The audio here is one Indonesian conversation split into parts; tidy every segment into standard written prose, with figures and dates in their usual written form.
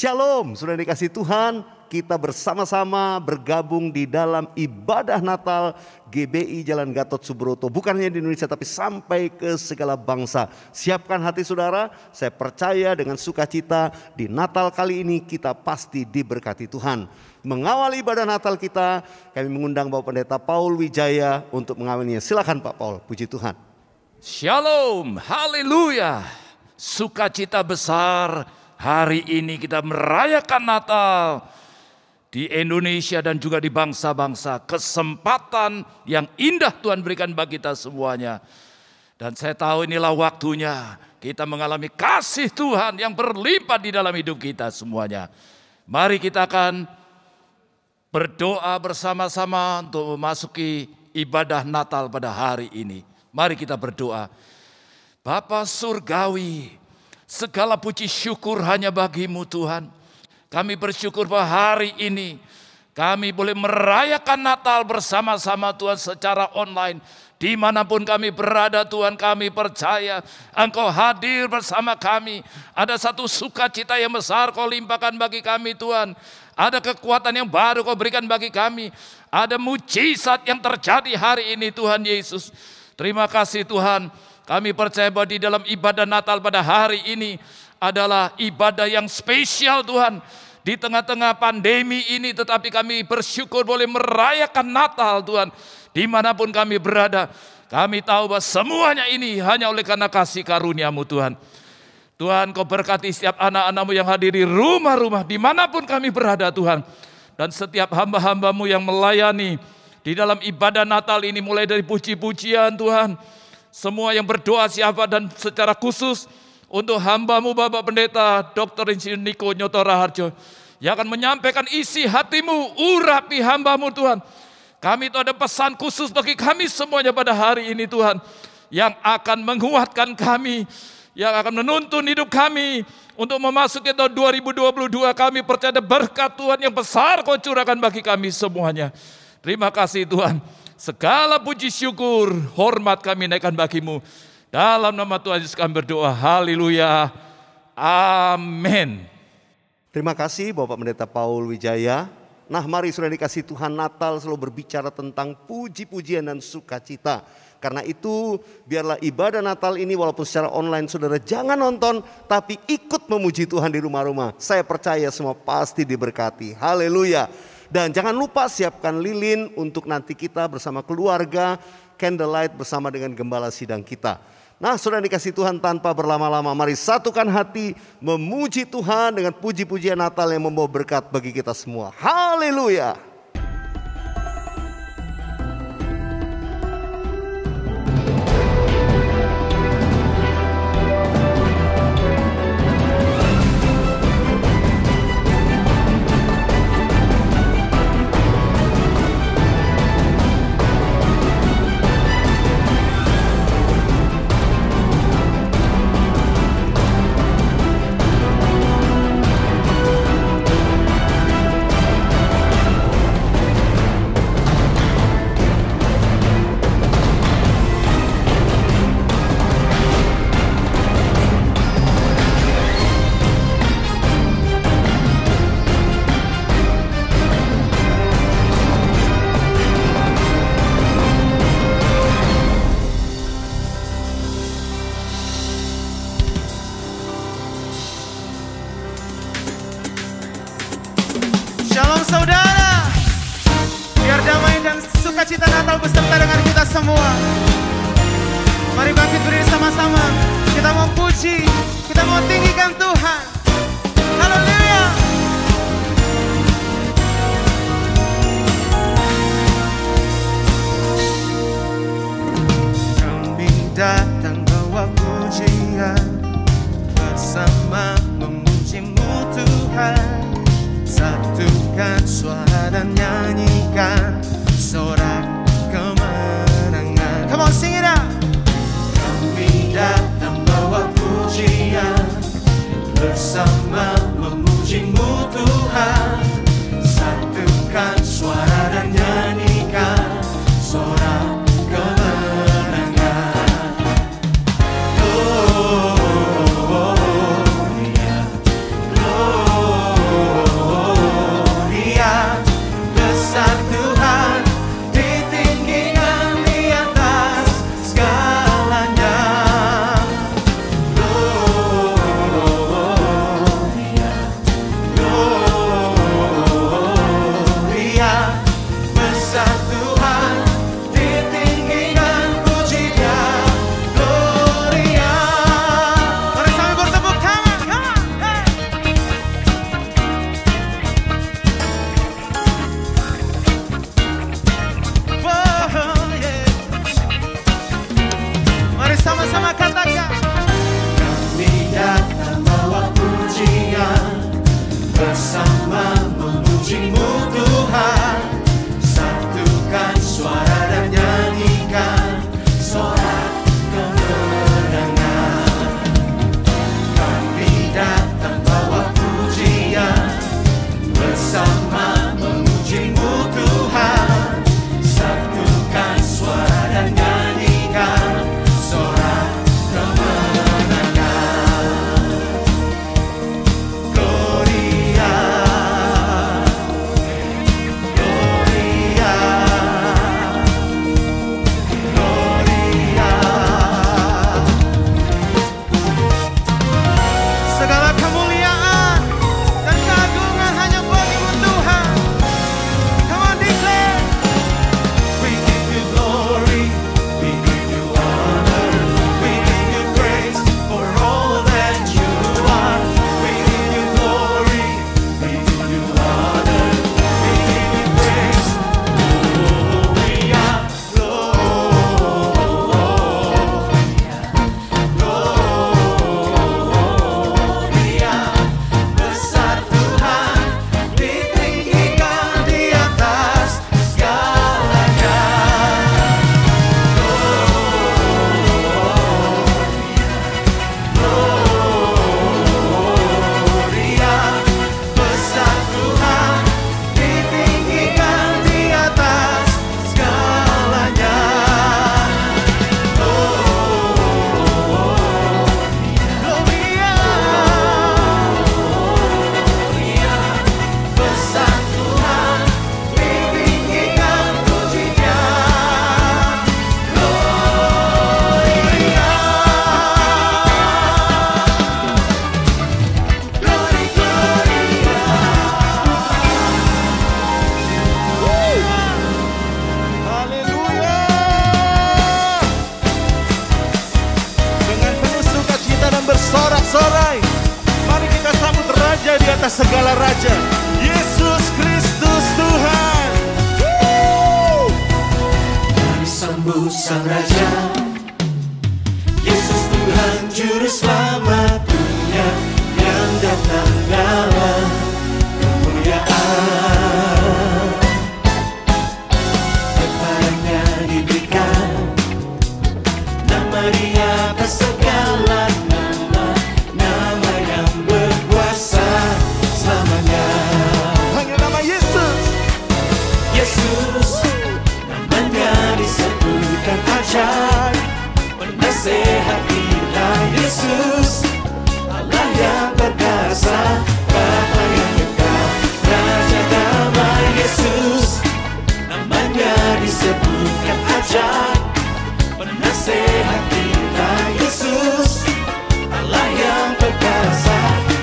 Shalom, sudah dikasih Tuhan, kita bersama-sama bergabung di dalam ibadah Natal GBI Jalan Gatot Subroto. Bukan hanya di Indonesia tapi sampai ke segala bangsa. Siapkan hati saudara, saya percaya dengan sukacita di Natal kali ini kita pasti diberkati Tuhan. Mengawali ibadah Natal kita, kami mengundang Bapak Pendeta Paul Wijaya untuk mengawalinya. Silakan Pak Paul, puji Tuhan. Shalom, haleluya, sukacita besar. Hari ini kita merayakan Natal di Indonesia dan juga di bangsa-bangsa. Kesempatan yang indah Tuhan berikan bagi kita semuanya. Dan saya tahu inilah waktunya kita mengalami kasih Tuhan yang berlimpah di dalam hidup kita semuanya. Mari kita akan berdoa bersama-sama untuk memasuki ibadah Natal pada hari ini. Mari kita berdoa. Bapa Surgawi, segala puji syukur hanya bagi-Mu Tuhan. Kami bersyukur bahwa hari ini kami boleh merayakan Natal bersama-sama Tuhan secara online. Dimanapun kami berada Tuhan, kami percaya Engkau hadir bersama kami. Ada satu sukacita yang besar Kau limpahkan bagi kami Tuhan. Ada kekuatan yang baru Kau berikan bagi kami. Ada mujizat yang terjadi hari ini Tuhan Yesus. Terima kasih Tuhan. Kami percaya bahwa di dalam ibadah Natal pada hari ini adalah ibadah yang spesial Tuhan. Di tengah-tengah pandemi ini tetapi kami bersyukur boleh merayakan Natal Tuhan. Dimanapun kami berada, kami tahu bahwa semuanya ini hanya oleh karena kasih karunia-Mu Tuhan. Tuhan Kau berkati setiap anak-anak-Mu yang hadir di rumah-rumah dimanapun kami berada Tuhan. Dan setiap hamba-hamba-Mu yang melayani di dalam ibadah Natal ini mulai dari puji-pujian Tuhan. Semua yang berdoa siapa dan secara khusus untuk hamba-Mu Bapak Pendeta Dr. Insinyur Niko Nyoto Raharjo yang akan menyampaikan isi hati-Mu, urapi hamba-Mu Tuhan. Kami itu ada pesan khusus bagi kami semuanya pada hari ini Tuhan, yang akan menguatkan kami, yang akan menuntun hidup kami untuk memasuki tahun 2022. Kami percaya berkat Tuhan yang besar Kau curahkan bagi kami semuanya. Terima kasih Tuhan. Segala puji syukur, hormat kami naikkan bagi-Mu. Dalam nama Tuhan Yesus kami berdoa, haleluya, amin. Terima kasih Bapak Pendeta Paul Wijaya. Nah mari sudah dikasih Tuhan, Natal selalu berbicara tentang puji-pujian dan sukacita. Karena itu biarlah ibadah Natal ini walaupun secara online saudara jangan nonton, tapi ikut memuji Tuhan di rumah-rumah. Saya percaya semua pasti diberkati, haleluya. Dan jangan lupa siapkan lilin untuk nanti kita bersama keluarga, candlelight bersama dengan gembala sidang kita. Nah sudah dikasih Tuhan, tanpa berlama-lama mari satukan hati memuji Tuhan dengan puji-pujian Natal yang membawa berkat bagi kita semua. Haleluya. Shalom saudara, biar damai dan sukacita Natal beserta dengan kita semua. Mari bangkit berdiri sama-sama, kita mau puji, kita mau tinggikan Tuhan. Haleluya. Kami datang bawa pujian, bersama memuji-Mu Tuhan. Satukan suara dan nyanyikan sorak kemenangan. Come on, sing it out. Kami datang bawa pujian, bersama sama-sama katakan. Kami datang bawa pujian, bersama memuji-Mu Tuhan. Satukan suara dan nyanyikan sorak kemenangan. Kami datang bawa pujian, bersama memuji-Mu Tuhan. Satukan suara dan nyanyikan sorak kemenangan. Gloria, Gloria, Gloria. Segala kemuliaan dan keagungan hanya bagi-Mu Tuhan. Come on, declare. We give you glory, we give you honor, we give you praise for all that you are. We give you glory, we give you honor, we give you praise. Gloria, Gloria, besar Tuhan, ditinggikan di atas segalanya. Gloria, besar Tuhan, ditinggikan di atas segalanya. Gloria, besar Tuhan, ditinggikan pujinya. Gloria, Glory, Gloria. Haleluya. Dengan penuh sukacita dan bersorak-sorai, mari kita sambut Raja di atas segala raja, Yesus Kristus Tuhan. Mari sambut Sang Raja, Yesus Tuhan Juru Selamat dunia yang datang dalam kemuliaan. Kepadanya diberikan nama di atas segala nama, nama yang berkuasa selamanya. Hanya nama Yesus. Yesus, namanya disebutkan ajaib, penasehat kita. Yesus, Allah yang perkasa, Bapa yang kekal, Raja damai. Yesus, namanya disebutkan ajaib, penasehat kita. Yesus, Allah yang perkasa,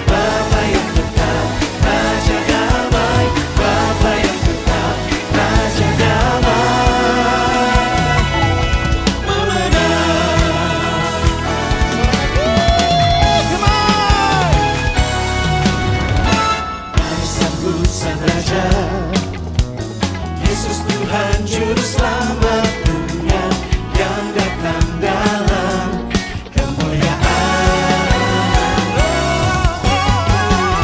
Bapa yang kekal, Raja damai. Bapa yang kekal, Raja damai. Memenang. Mari sambut Sang Raja, Yesus Tuhan Juru Selamat dunia yang datang dalam kemuliaan.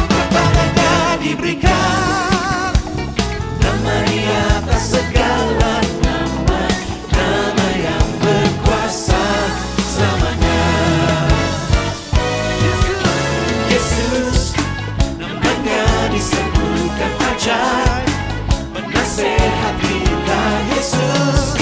Kepadanya diberikan nama di atas segala nama, nama yang berkuasa selamanya. Yesus, namanya disebutkan ajaib, penasehat kita. Yesus,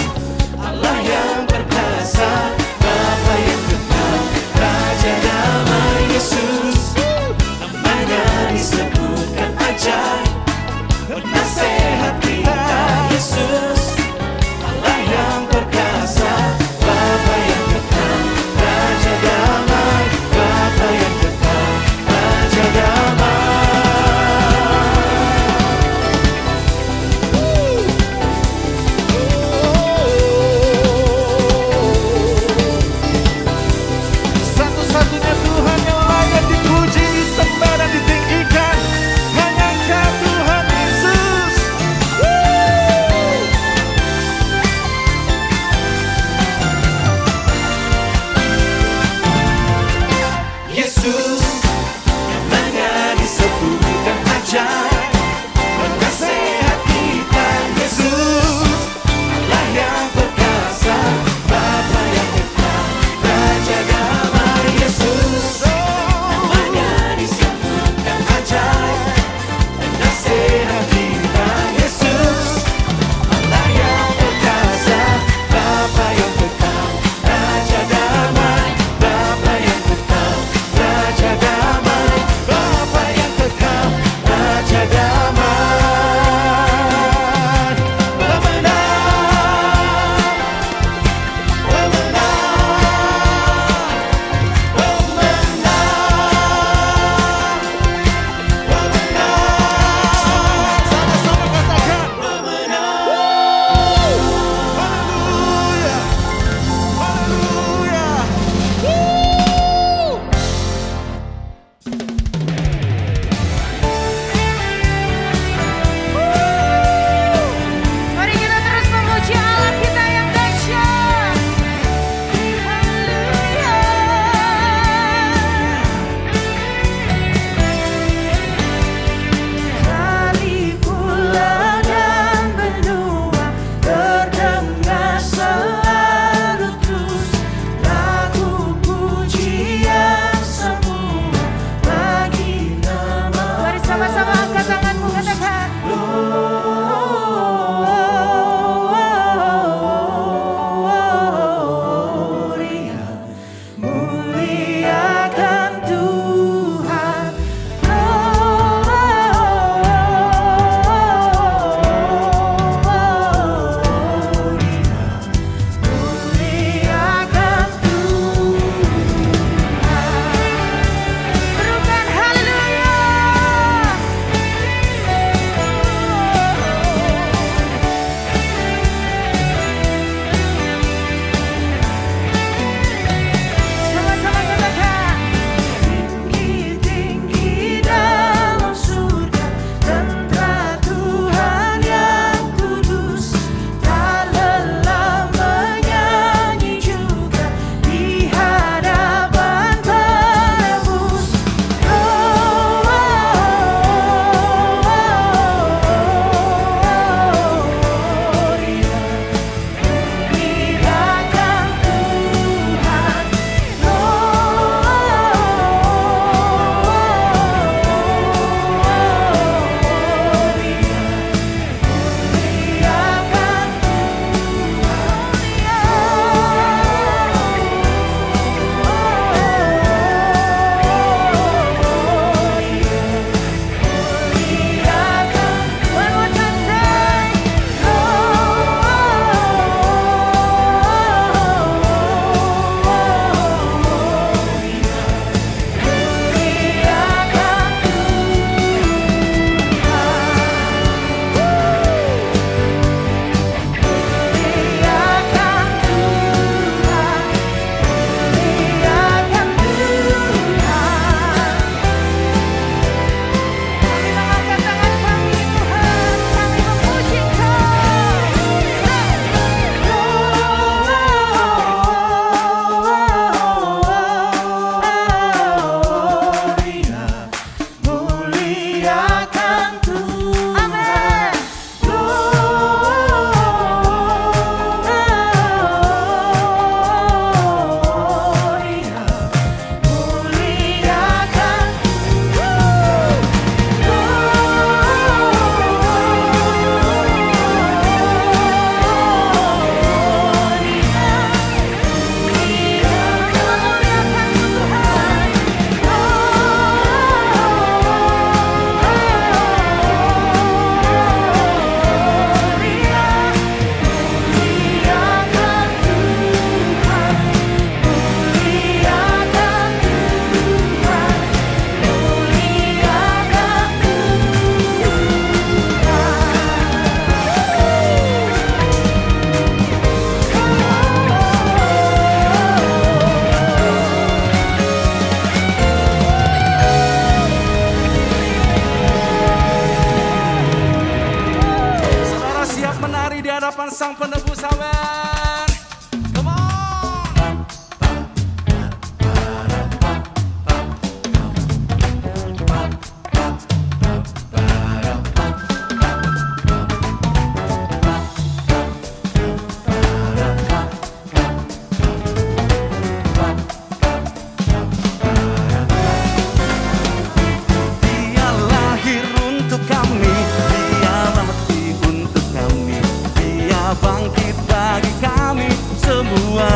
bangkit bagi kami semua.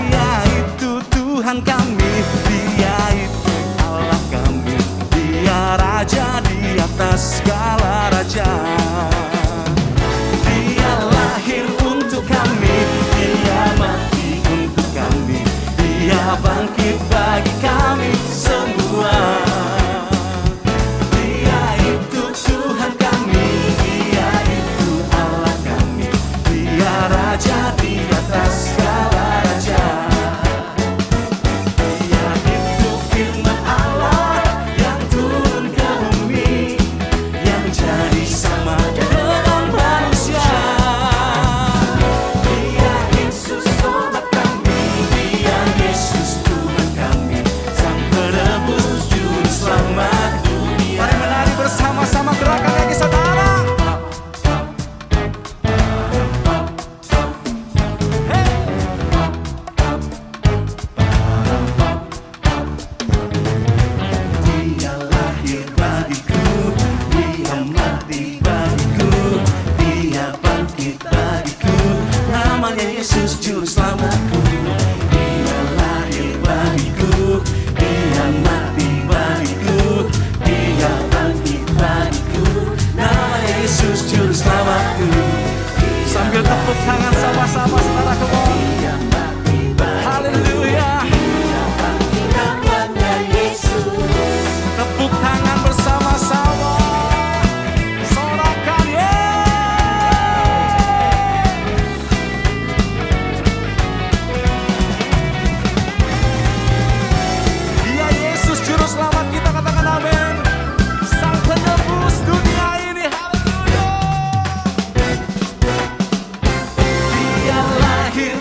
Dia itu Tuhan kami, Dia itu Allah kami, Dia Raja di atas segala raja. Dia lahir untuk kami, Dia mati untuk kami, Dia bangkit bagi kami semua. Dia itu Tuhan kami, Dia itu Allah kami, Dia Raja di atas segala raja. Dia itu firman Allah yang turun ke bumi, yang jadi sama dengan manusia. Dia Yesus sobat kami, Dia Yesus Tuhan kami, Sang Penebus Juru Selamat dunia. Mari menari bersama-sama, gerakan kaki saudara. Dia lahir bagiku, Dia mati bagiku, Dia bangkit bagiku, namanya Yesus Juru Selamatku. Dia lahir bagiku, Dia mati bagiku, Dia bangkit bagiku, namanya Yesus Juru Selamatku. Sambil tepuk tangan sama-sama saudara, come on. Haleluya. Tepuk tangan bersama-sama, sorakan Dia Yesus Juru Selamat kita, katakan amin. Sang Penebus dunia ini, haleluya. Dia lahir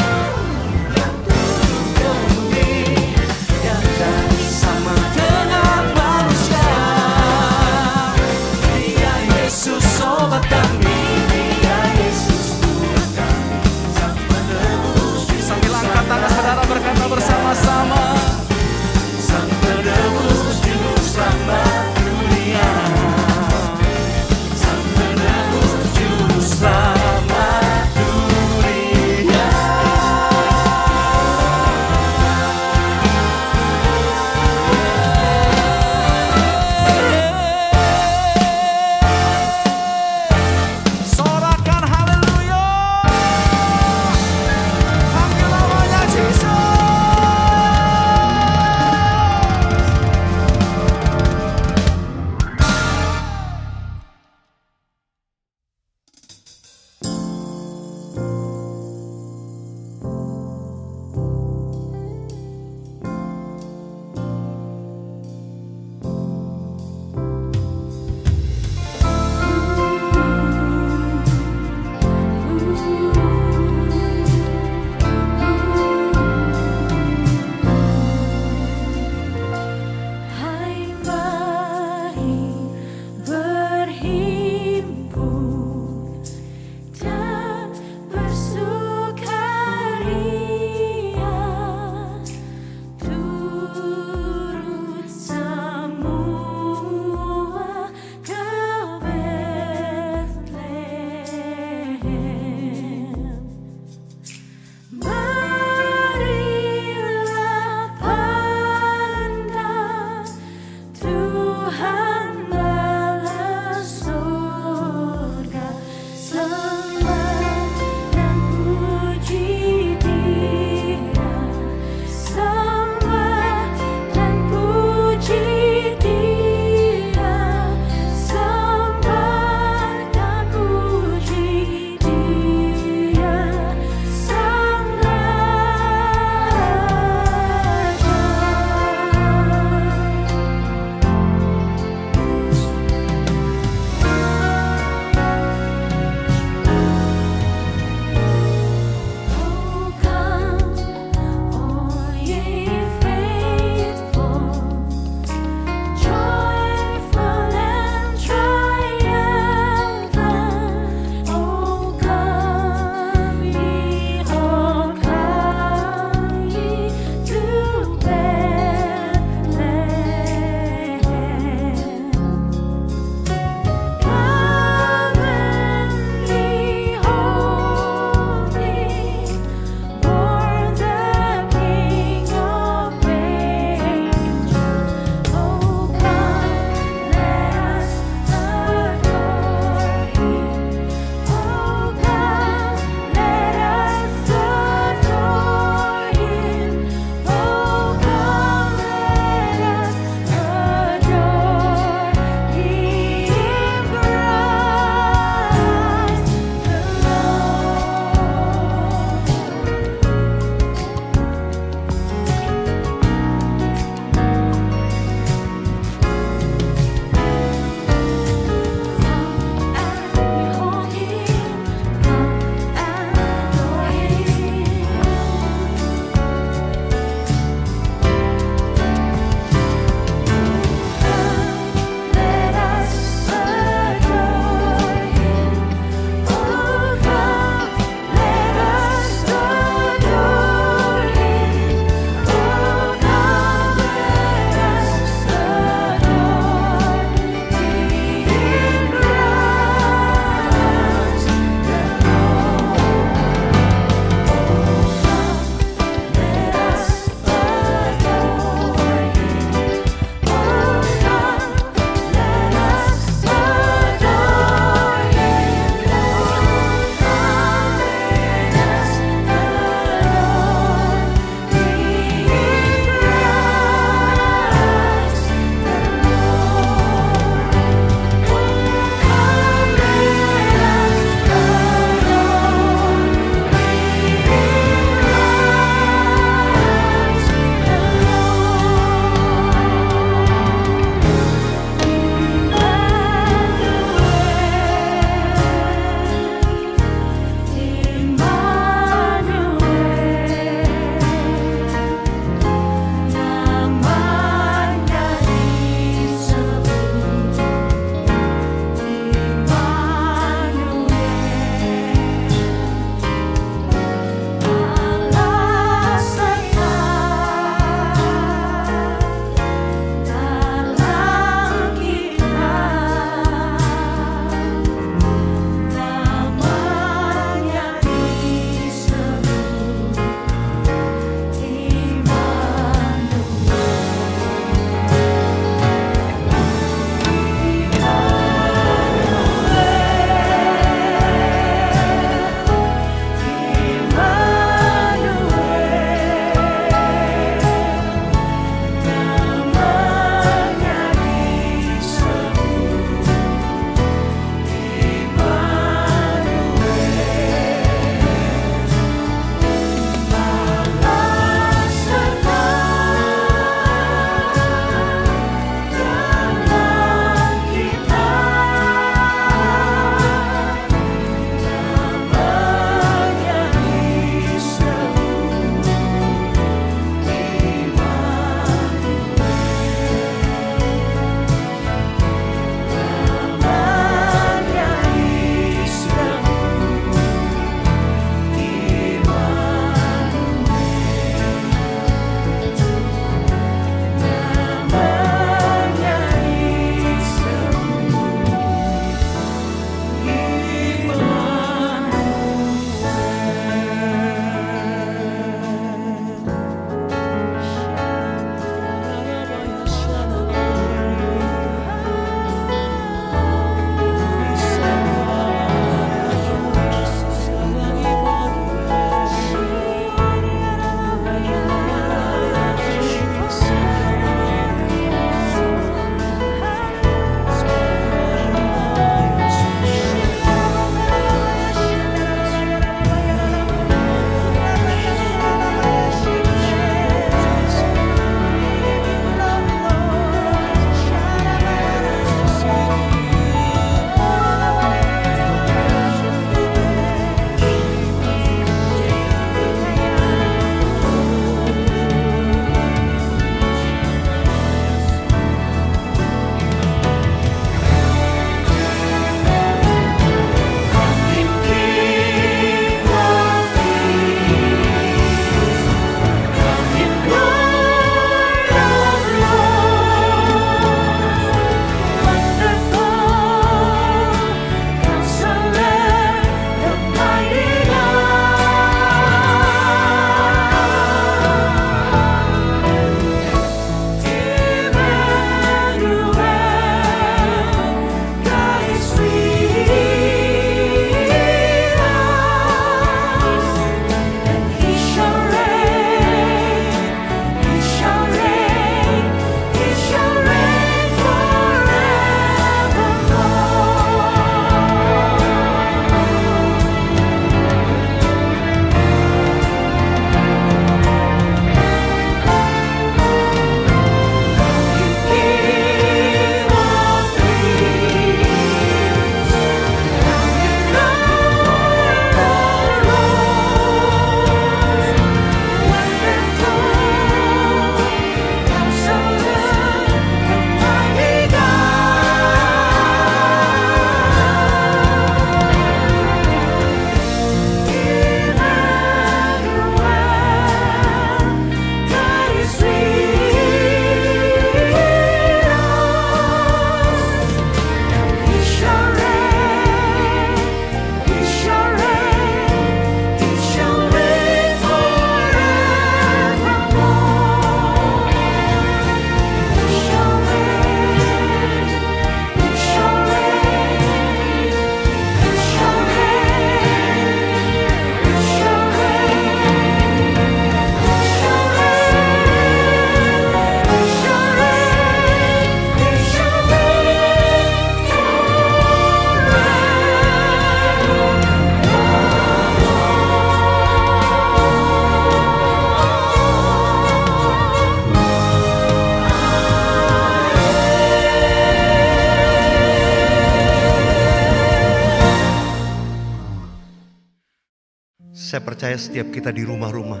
percaya setiap kita di rumah-rumah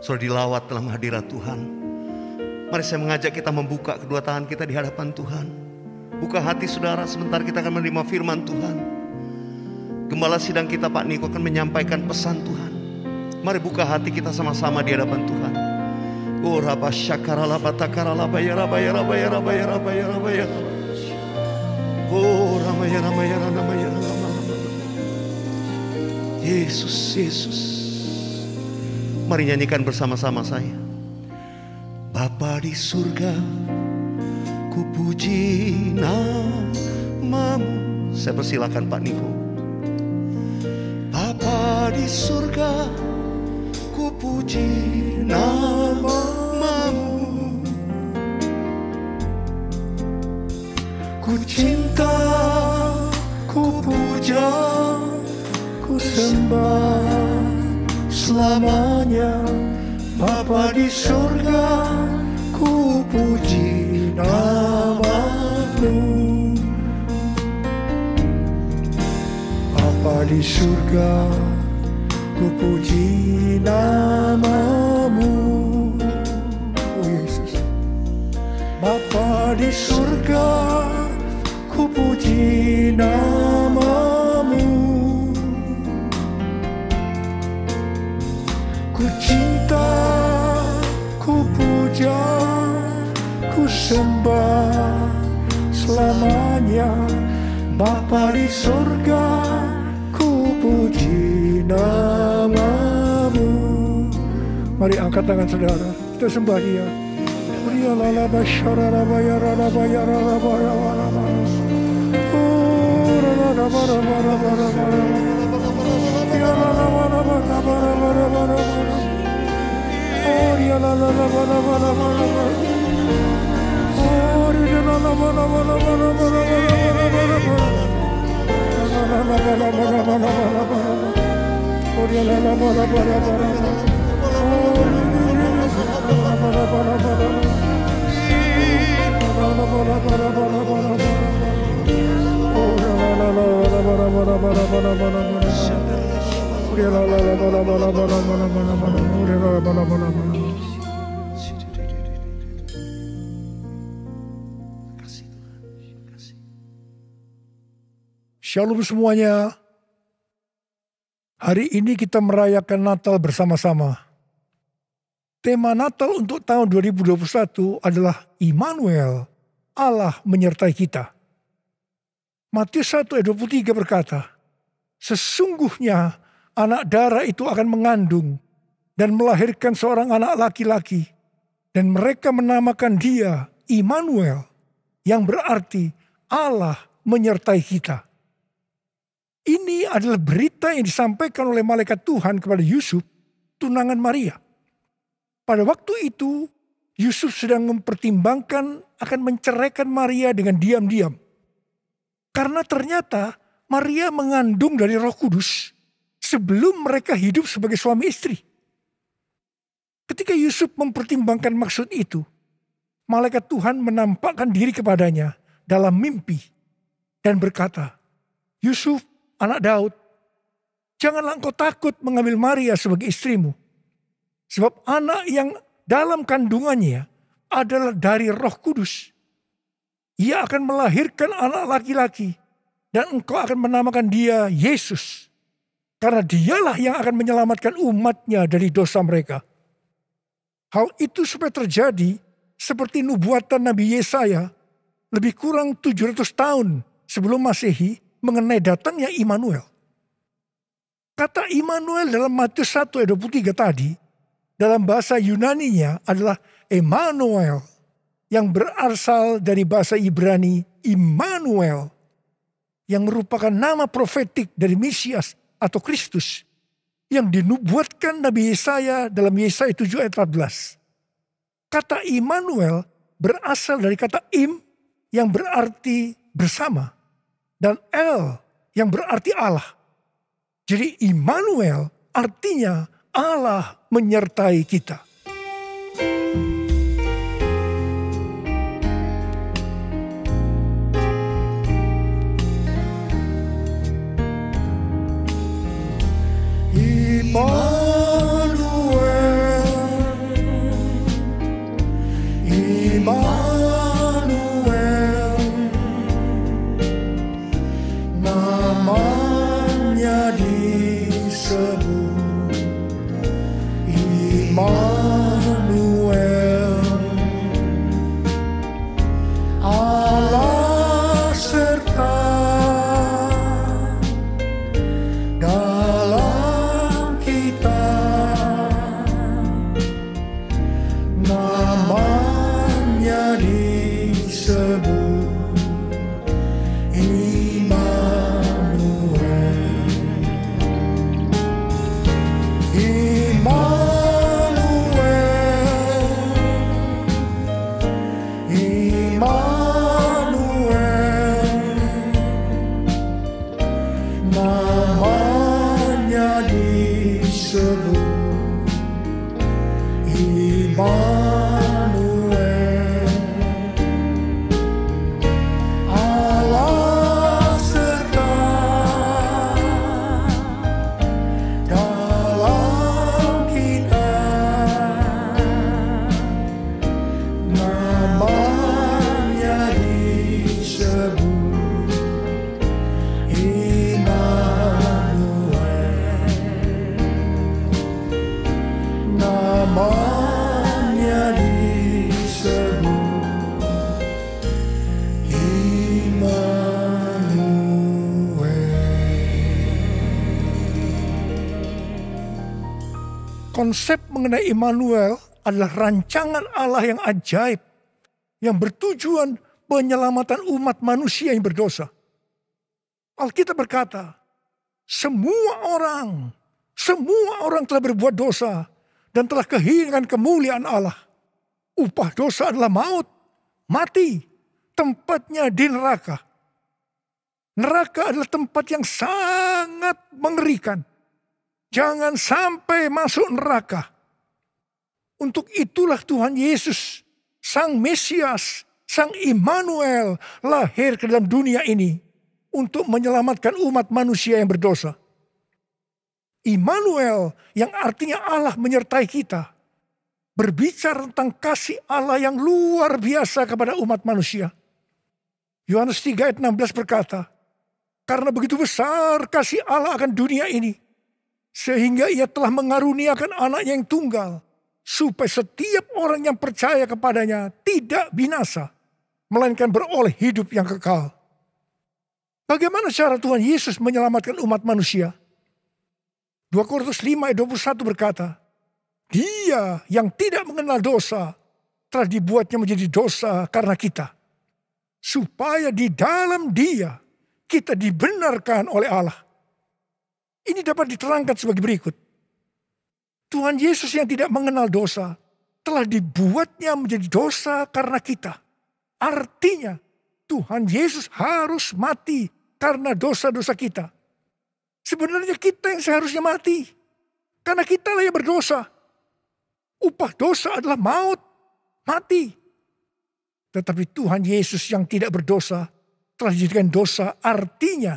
sudah dilawat dalam hadirat Tuhan. Mari saya mengajak kita membuka kedua tangan kita di hadapan Tuhan. Buka hati saudara, sebentar kita akan menerima firman Tuhan. Gembala sidang kita Pak Niko akan menyampaikan pesan Tuhan. Mari buka hati kita sama-sama di hadapan Tuhan. Oh raba syakarala batakarala bayara bayara bayara bayara bayara bayara. Oh ramaya ramaya ramaya ramaya. Yesus, Yesus. Mari nyanyikan bersama-sama saya. Bapa di surga, ku puji namamu. Saya persilakan Pak Niko. Bapa di surga, ku puji namamu. Ku cinta, ku puja, ku sembah selamanya. Bapa di surga, ku puji namamu. Bapa di surga, ku puji namamu. Oh Yesus. Bapa di surga, ku puji namamu. Ku cinta, ku puja, ku sembah selamanya. Bapa di surga, ku puji namamu. Mari angkat tangan saudara, kita sembah Dia. Shalom semuanya. Hari ini kita merayakan Natal bersama-sama. Tema Natal untuk tahun 2021 adalah Immanuel, Allah menyertai kita. Matius 1 ayat 23 berkata, sesungguhnya anak darah itu akan mengandung dan melahirkan seorang anak laki-laki, dan mereka menamakan dia Immanuel, yang berarti Allah menyertai kita. Ini adalah berita yang disampaikan oleh malaikat Tuhan kepada Yusuf, tunangan Maria. Pada waktu itu, Yusuf sedang mempertimbangkan akan menceraikan Maria dengan diam-diam. Karena ternyata Maria mengandung dari Roh Kudus sebelum mereka hidup sebagai suami istri. Ketika Yusuf mempertimbangkan maksud itu, malaikat Tuhan menampakkan diri kepadanya dalam mimpi dan berkata, Yusuf, anak Daud, janganlah engkau takut mengambil Maria sebagai istrimu. Sebab anak yang dalam kandungannya adalah dari Roh Kudus. Ia akan melahirkan anak laki-laki, dan engkau akan menamakan dia Yesus. Karena dialah yang akan menyelamatkan umatnya dari dosa mereka. Hal itu supaya terjadi seperti nubuatan Nabi Yesaya lebih kurang 700 tahun sebelum Masehi mengenai datangnya Immanuel. Kata Immanuel dalam Matius 1 ayat 23 tadi, dalam bahasa Yunaninya adalah Emmanuel, yang berasal dari bahasa Ibrani Immanuel, yang merupakan nama profetik dari Mesias atau Kristus, yang dinubuatkan Nabi Yesaya dalam Yesaya 7 ayat 14. Kata Immanuel berasal dari kata Im, yang berarti bersama, dan El, yang berarti Allah. Jadi Immanuel artinya Allah menyertai kita. Immanuel, Konsep mengenai Immanuel adalah rancangan Allah yang ajaib, yang bertujuan penyelamatan umat manusia yang berdosa. Alkitab berkata, semua orang telah berbuat dosa dan telah kehilangan kemuliaan Allah. Upah dosa adalah maut, mati, tempatnya di neraka. Neraka adalah tempat yang sangat mengerikan. Jangan sampai masuk neraka. Untuk itulah Tuhan Yesus, Sang Mesias, Sang Immanuel lahir ke dalam dunia ini untuk menyelamatkan umat manusia yang berdosa. Immanuel yang artinya Allah menyertai kita, berbicara tentang kasih Allah yang luar biasa kepada umat manusia. Yohanes 3 ayat 16 berkata, karena begitu besar kasih Allah akan dunia ini, sehingga ia telah mengaruniakan anaknya yang tunggal, supaya setiap orang yang percaya kepadanya tidak binasa, melainkan beroleh hidup yang kekal. Bagaimana cara Tuhan Yesus menyelamatkan umat manusia? 2 Korintus 5 ayat 21 berkata, Dia yang tidak mengenal dosa telah dibuatnya menjadi dosa karena kita, supaya di dalam Dia kita dibenarkan oleh Allah. Ini dapat diterangkan sebagai berikut. Tuhan Yesus yang tidak mengenal dosa telah dibuatnya menjadi dosa karena kita. Artinya Tuhan Yesus harus mati karena dosa-dosa kita. Sebenarnya kita yang seharusnya mati. Karena kita lah yang berdosa. Upah dosa adalah maut, mati. Tetapi Tuhan Yesus yang tidak berdosa telah dijadikan dosa. Artinya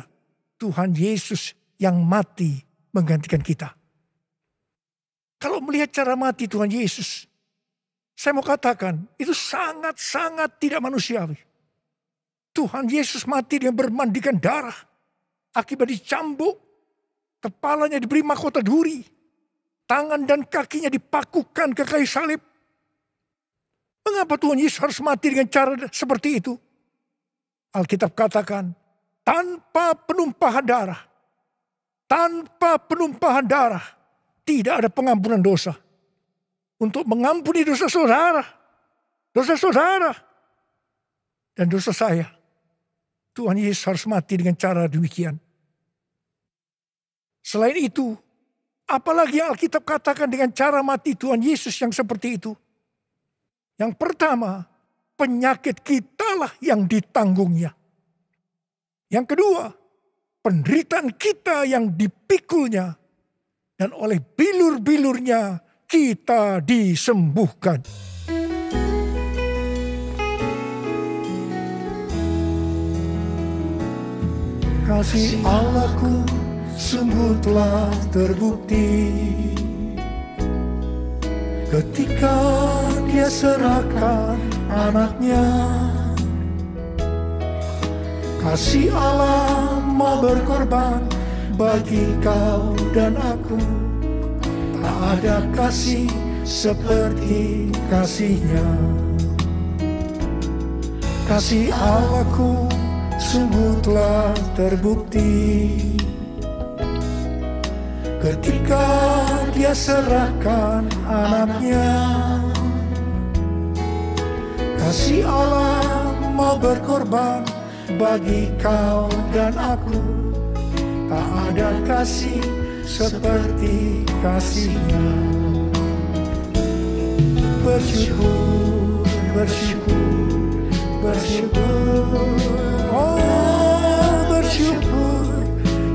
Tuhan Yesus yang mati menggantikan kita. Kalau melihat cara mati Tuhan Yesus, saya mau katakan itu sangat-sangat tidak manusiawi. Tuhan Yesus mati dengan bermandikan darah, akibat dicambuk, kepalanya diberi mahkota duri, tangan dan kakinya dipakukan ke kayu salib. Mengapa Tuhan Yesus harus mati dengan cara seperti itu? Alkitab katakan, tanpa penumpahan darah, tidak ada pengampunan dosa. Untuk mengampuni dosa saudara, dan dosa saya, Tuhan Yesus harus mati dengan cara demikian. Selain itu, apalagi yang Alkitab katakan dengan cara mati Tuhan Yesus yang seperti itu? Yang pertama, penyakit kitalah yang ditanggungnya. Yang kedua, penderitaan kita yang dipikulnya. Dan oleh bilur-bilurnya kita disembuhkan. Kasih Allahku sungguh telah terbukti ketika Dia serahkan anaknya. Kasih Allah mau berkorban bagi kau dan aku. Tak ada kasih seperti kasih-Nya. Kasih Allahku sungguh telah terbukti ketika Dia serahkan anaknya. Kasih Allah mau berkorban bagi kau dan aku. Tak ada kasih seperti kasih-Nya. Bersyukur, bersyukur, bersyukur. Oh, bersyukur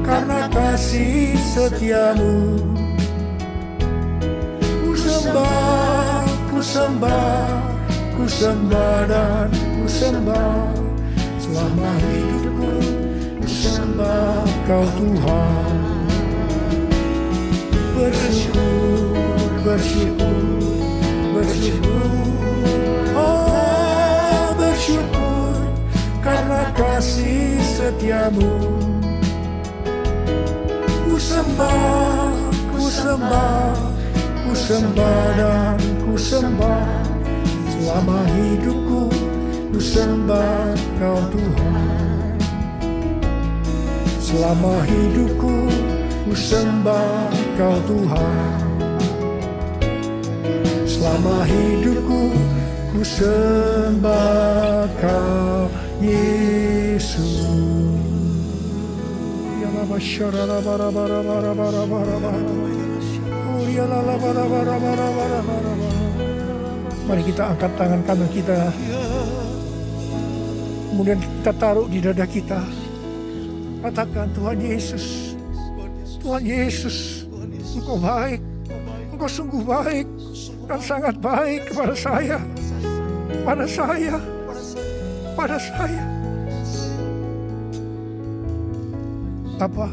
karena kasih setiamu. Ku sembah, ku sembah, ku sembah dan ku sembah. Selama hidupku ku sembah Kau Tuhan. Bersyukur, bersyukur, bersyukur. Oh, bersyukur karena kasih setiamu. Ku sembah, ku sembah, ku sembah dan ku sembah. Selama hidupku ku sembah Kau Tuhan. Selama hidupku ku sembah Kau Tuhan. Selama hidupku ku sembah Kau Yesus. Ya Bapa syarala bara bara bara bara bara bara. Ya la la bara bara bara bara bara. Mari kita angkat tangan kanan kita. Kemudian kita taruh di dada kita. Katakan, Tuhan Yesus, Tuhan Yesus, Engkau baik, Engkau sungguh baik dan sangat baik kepada saya, pada saya, pada saya. Bapa,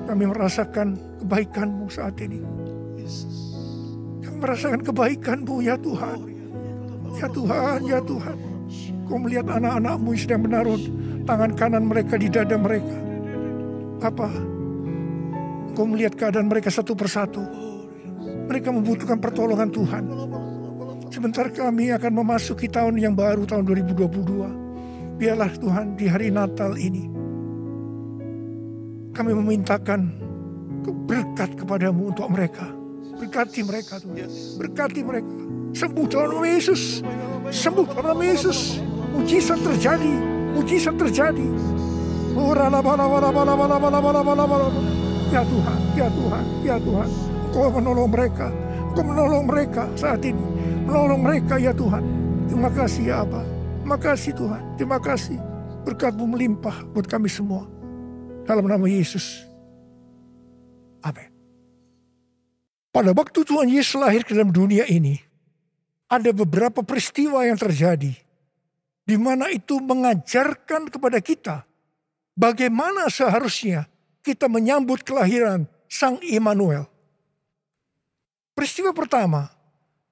kami merasakan kebaikan-Mu saat ini. Kami merasakan kebaikan-Mu ya Tuhan. Ya Tuhan, ya Tuhan. Kau melihat anak-anak-Mu yang sedang menaruh tangan kanan mereka di dada mereka. Bapa, Kau melihat keadaan mereka satu persatu. Mereka membutuhkan pertolongan Tuhan. Sebentar kami akan memasuki tahun yang baru, tahun 2022. Biarlah Tuhan di hari Natal ini, kami memintakan berkat kepadamu untuk mereka. Berkati mereka Tuhan. Berkati mereka. Sembuh dalam nama Yesus. Sembuh dalam nama Yesus. Mujizat terjadi. Mujizat terjadi. Ya Tuhan, ya Tuhan, ya Tuhan. Engkau menolong mereka. Engkau menolong mereka saat ini. Menolong mereka ya Tuhan. Terima kasih ya Abba. Terima kasih Tuhan. Terima kasih. Berkat-Mu melimpah buat kami semua. Dalam nama Yesus. Amin. Pada waktu Tuhan Yesus lahir ke dalam dunia ini, ada beberapa peristiwa yang terjadi, di mana itu mengajarkan kepada kita bagaimana seharusnya kita menyambut kelahiran Sang Immanuel. Peristiwa pertama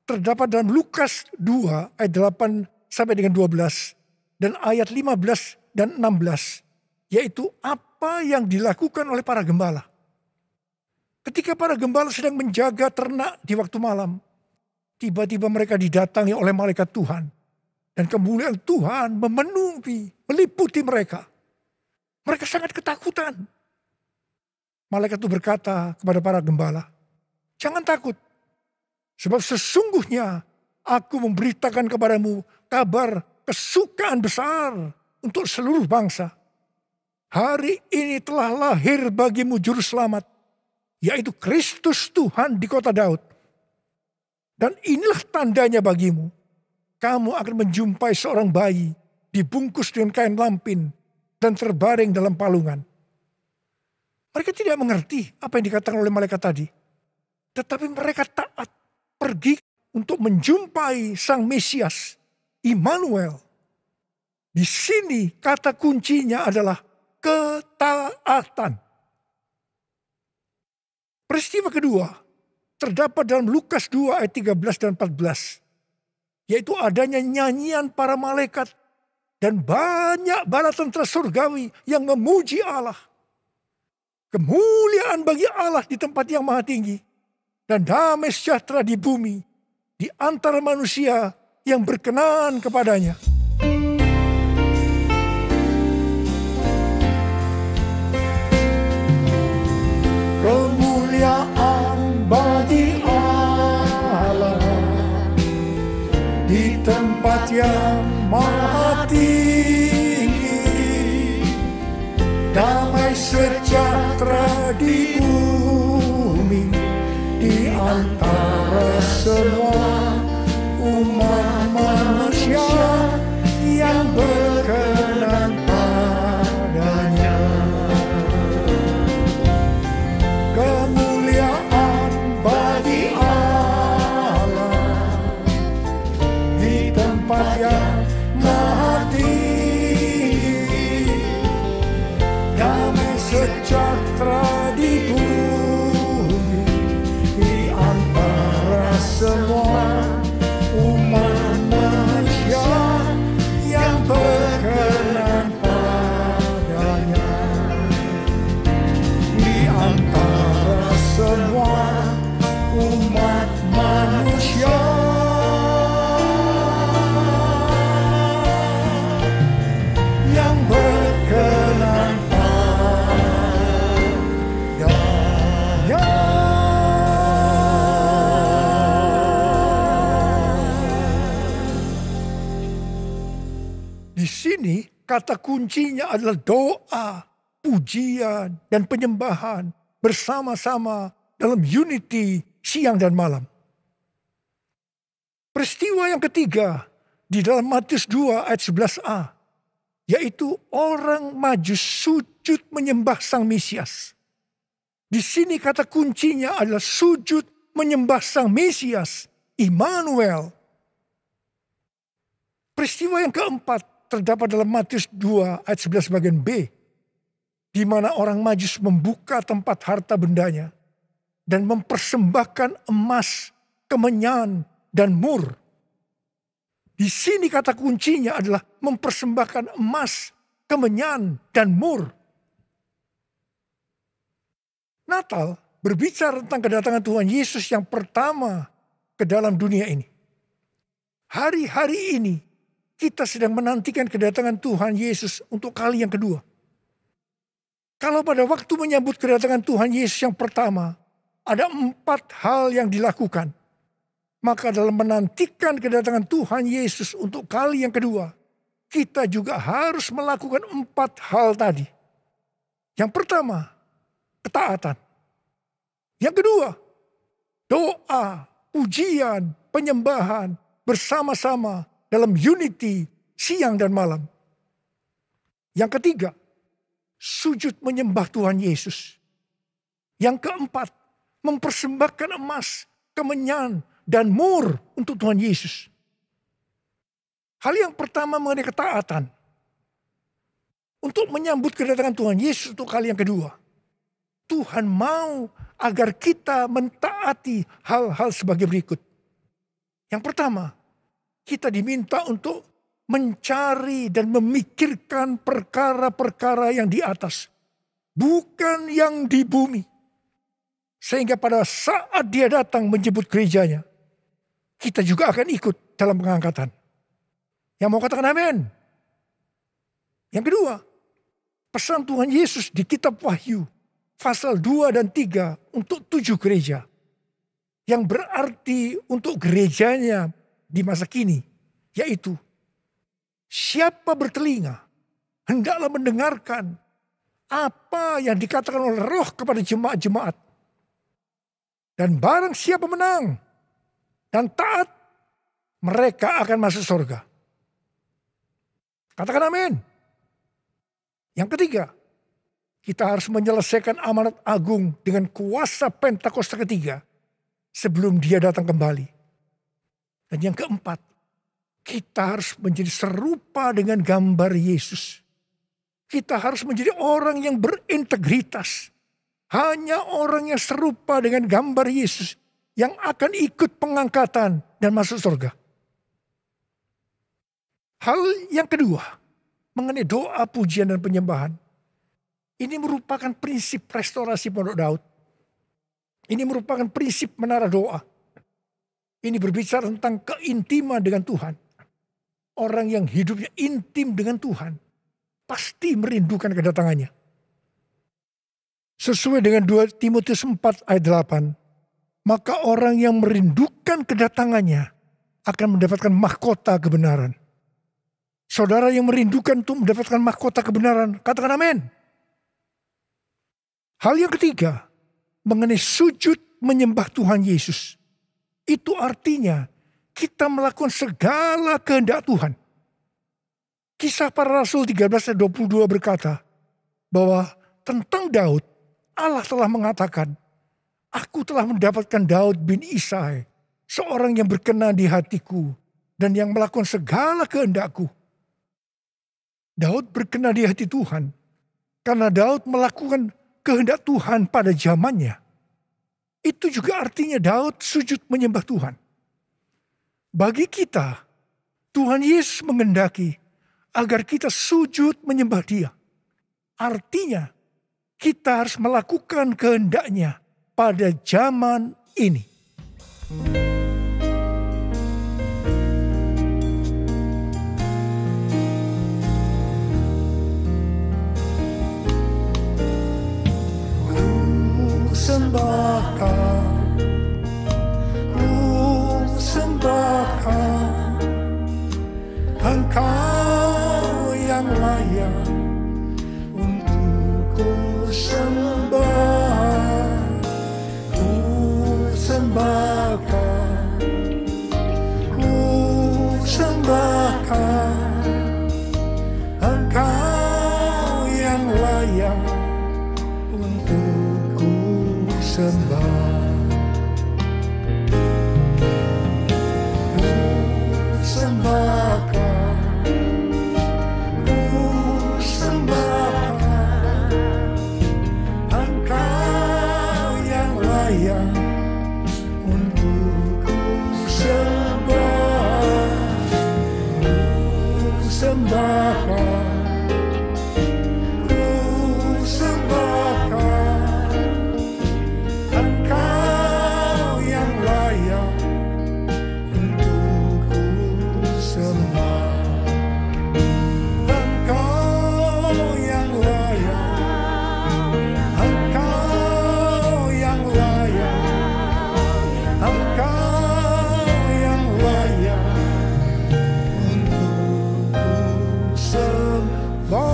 terdapat dalam Lukas 2 ayat 8 sampai dengan 12 dan ayat 15 dan 16, yaitu apa yang dilakukan oleh para gembala. Ketika para gembala sedang menjaga ternak di waktu malam, tiba-tiba mereka didatangi oleh malaikat Tuhan. Dan kemuliaan Tuhan memenuhi, meliputi mereka. Mereka sangat ketakutan. Malaikat itu berkata kepada para gembala, "Jangan takut, sebab sesungguhnya aku memberitakan kepadamu kabar kesukaan besar untuk seluruh bangsa. Hari ini telah lahir bagimu juru selamat, yaitu Kristus Tuhan di kota Daud. Dan inilah tandanya bagimu. Kamu akan menjumpai seorang bayi dibungkus dengan kain lampin dan terbaring dalam palungan." Mereka tidak mengerti apa yang dikatakan oleh malaikat tadi. Tetapi mereka taat pergi untuk menjumpai Sang Mesias, Immanuel. Di sini kata kuncinya adalah ketaatan. Peristiwa kedua terdapat dalam Lukas 2 ayat 13 dan 14. Yaitu adanya nyanyian para malaikat dan banyak bala tentara surgawi yang memuji Allah. Kemuliaan bagi Allah di tempat yang maha tinggi. Dan damai sejahtera di bumi di antara manusia yang berkenan kepadanya. Kemuliaan bagi Allah di tempat yang maha tinggi, damai sejahtera di bumi di antara semua umat manusia yang berkenan padanya. Kemuliaan bagi Allah di tempat yang maha tinggi, damai sejahtera di bumi di antara semua umat manusia yang berkenan padanya. Di antara semua umat manusia Di sini kata kuncinya adalah doa, pujian, dan penyembahan bersama-sama dalam unity siang dan malam. Peristiwa yang ketiga di dalam Matius 2 ayat 11a, yaitu orang Majus sujud menyembah Sang Mesias. Di sini kata kuncinya adalah sujud menyembah Sang Mesias, Immanuel. Peristiwa yang keempat terdapat dalam Matius 2 ayat 11 bagian B, di mana orang Majus membuka tempat harta bendanya dan mempersembahkan emas, kemenyan, dan mur. Di sini kata kuncinya adalah mempersembahkan emas, kemenyan, dan mur. Natal berbicara tentang kedatangan Tuhan Yesus yang pertama ke dalam dunia ini. Hari-hari ini kita sedang menantikan kedatangan Tuhan Yesus untuk kali yang kedua. Kalau pada waktu menyambut kedatangan Tuhan Yesus yang pertama, ada 4 hal yang dilakukan. Maka dalam menantikan kedatangan Tuhan Yesus untuk kali yang kedua, kita juga harus melakukan 4 hal tadi. Yang pertama, ketaatan. Yang kedua, doa, pujian, penyembahan bersama-sama dalam unity siang dan malam. Yang ketiga, sujud menyembah Tuhan Yesus. Yang keempat, mempersembahkan emas, kemenyan, dan mur untuk Tuhan Yesus. Hal yang pertama mengenai ketaatan. Untuk menyambut kedatangan Tuhan Yesus untuk kali yang kedua. Tuhan mau agar kita mentaati hal-hal sebagai berikut. Yang pertama, kita diminta untuk mencari dan memikirkan perkara-perkara yang di atas. Bukan yang di bumi. Sehingga pada saat dia datang menjemput gerejanya, kita juga akan ikut dalam pengangkatan. Yang mau katakan amin? Yang kedua, pesan Tuhan Yesus di kitab Wahyu, pasal 2 dan 3 untuk 7 gereja. Yang berarti untuk gerejanya di masa kini, yaitu siapa bertelinga, hendaklah mendengarkan apa yang dikatakan oleh Roh kepada jemaat-jemaat. Dan barang siapa menang dan taat, mereka akan masuk surga. Katakan amin. Yang ketiga, kita harus menyelesaikan amanat agung dengan kuasa Pentakosta ketiga sebelum dia datang kembali. Dan yang keempat, kita harus menjadi serupa dengan gambar Yesus. Kita harus menjadi orang yang berintegritas. Hanya orang yang serupa dengan gambar Yesus yang akan ikut pengangkatan dan masuk surga. Hal yang kedua, mengenai doa, pujian, dan penyembahan. Ini merupakan prinsip restorasi Pondok Daud. Ini merupakan prinsip menara doa. Ini berbicara tentang keintiman dengan Tuhan. Orang yang hidupnya intim dengan Tuhan pasti merindukan kedatangannya. Sesuai dengan 2 Timotius 4 ayat 8. Maka orang yang merindukan kedatangannya akan mendapatkan mahkota kebenaran. Saudara yang merindukan untuk mendapatkan mahkota kebenaran, katakan amin. Hal yang ketiga, mengenai sujud menyembah Tuhan Yesus. Itu artinya kita melakukan segala kehendak Tuhan. Kisah Para Rasul 13 ayat 22 berkata bahwa tentang Daud, Allah telah mengatakan, aku telah mendapatkan Daud bin Isai, seorang yang berkenan di hatiku dan yang melakukan segala kehendakku. Daud berkenan di hati Tuhan karena Daud melakukan kehendak Tuhan pada zamannya. Itu juga artinya Daud sujud menyembah Tuhan. Bagi kita, Tuhan Yesus mengendaki agar kita sujud menyembah Dia. Artinya, kita harus melakukan kehendaknya pada zaman ini. Ku sembahkan Engkau sembahkan, ku sembahkan, Engkau yang layak untuk ku sembah. Engkau yang layak, Engkau yang layak, Engkau yang layak untuk ku sembah.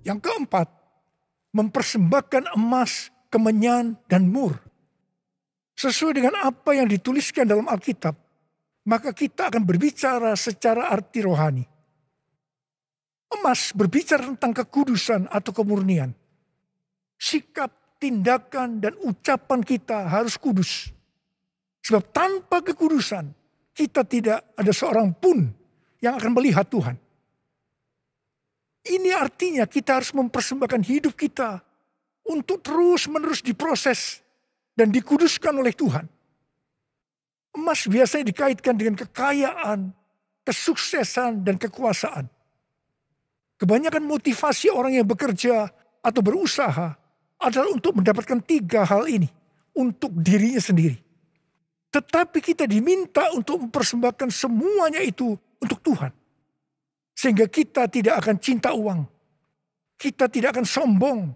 Yang keempat, mempersembahkan emas, kemenyan, dan mur. Sesuai dengan apa yang dituliskan dalam Alkitab, maka kita akan berbicara secara arti rohani. Emas berbicara tentang kekudusan atau kemurnian. Sikap, tindakan, dan ucapan kita harus kudus. Sebab tanpa kekudusan, kita tidak ada seorang pun yang akan melihat Tuhan. Ini artinya kita harus mempersembahkan hidup kita untuk terus-menerus diproses dan dikuduskan oleh Tuhan. Emas biasanya dikaitkan dengan kekayaan, kesuksesan, dan kekuasaan. Kebanyakan motivasi orang yang bekerja atau berusaha adalah untuk mendapatkan 3 hal ini untuk dirinya sendiri. Tetapi kita diminta untuk mempersembahkan semuanya itu untuk Tuhan. Sehingga kita tidak akan cinta uang. Kita tidak akan sombong.